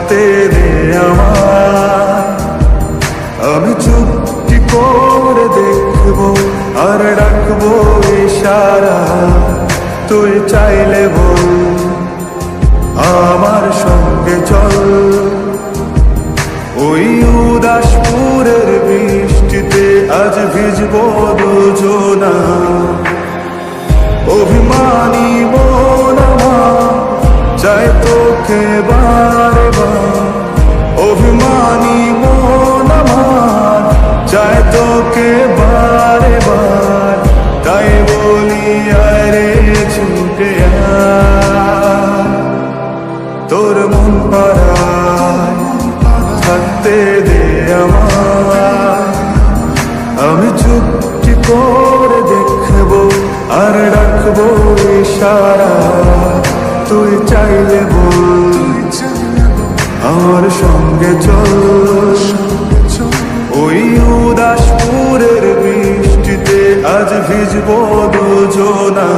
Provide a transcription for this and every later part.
থাকতে দে আমায়। আমি চুপটি করে দেখবো আর ডাকবো ইশারা, তুই চাইলে বল আমার সঙ্গে চল। ওই উদাসপুরের বৃষ্টিতে আজ ভিজবো দুজনা। অভিমানী মন আমার চাই তোকে বারে বার, অভিমানী মন আমার চাই তোকে বারে বার। তাই বলি আরে ছুটে আয়, তোর মন পাড়ায় থাকতে দে আমায়। আমি চুপটি করে দেখবো আর রাখবো ইশারা, তুই চাইলে বল আমার সঙ্গে চল। ওই উদাসপুরের বৃষ্টিতে আজ ভিজবো দুজনা।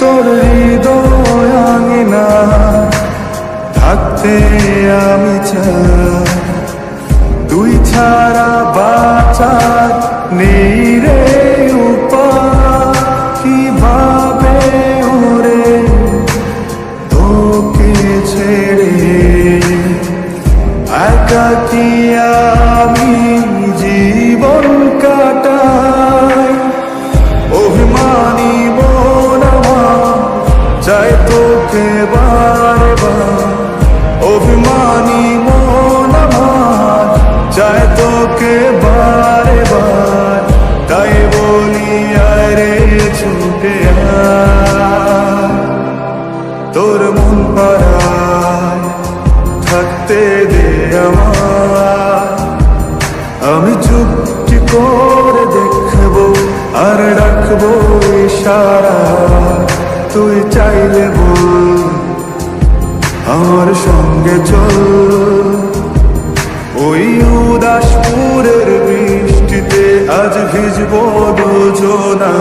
তোর হৃদয় আঙিনা থাকতে আমি চাই, তুই ছাড়া বাঁচার নেই রে উপায়। কিভাবে ওরে তোকে ছেড়ে একাকী আমি জীবন কাটাই। অভিমানী মন আমার চাই তোকে বারে বার, অভিমানী মন আমার চাই তোকে বারে বার। তাই বলি আরে ছুটে আয়, তোর মন পাড়ায় থাকতে দে আমায়। আমি চুপটি করে দেখবো আর রাখবো ইশারা, তুই চাইলে বল আমার সঙ্গে চল। ওই উদাসপুরের বৃষ্টিতে আজ ভিজবো দুজনা।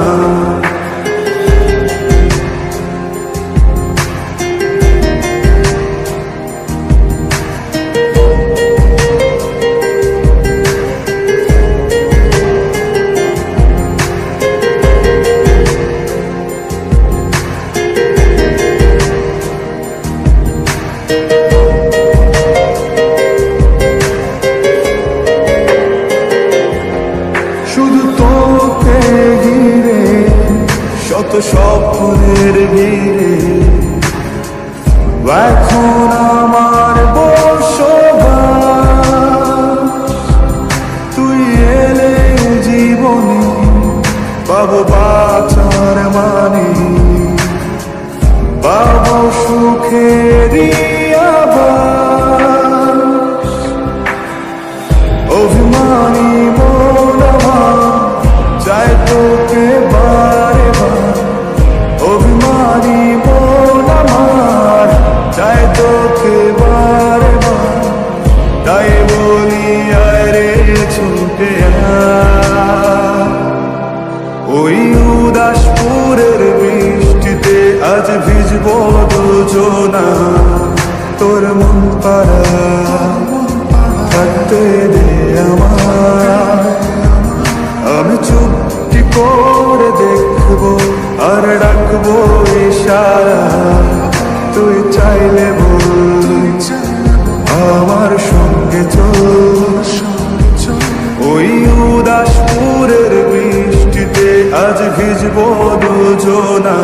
শুধু তোকে ঘিরে শত স্বপ্নের ভিড়ে এখন আমার বসবাস। তুই এলে জীবনে পাবো বাঁচার মানে, পাবো সুখেরই আভাস। অভিমানী মন আমার চাই তোকে বারে বার, অভিমানী মন আমার চাই তোকে বারে বার। তাই বলি আরে ছুটে আয়, ওই উদাসপুরের বৃষ্টিতে আজ ভিজবো দুজনা। তোর মন পাড়ায় থাকতে দে আমায়। আমি চুপটি করে দেখবো আর ডাকবো ইশারা, তুই চাইলে বল আমার সঙ্গে চল। ওই উদাসপুরের বৃষ্টিতে আজ ভিজবো দুজনা।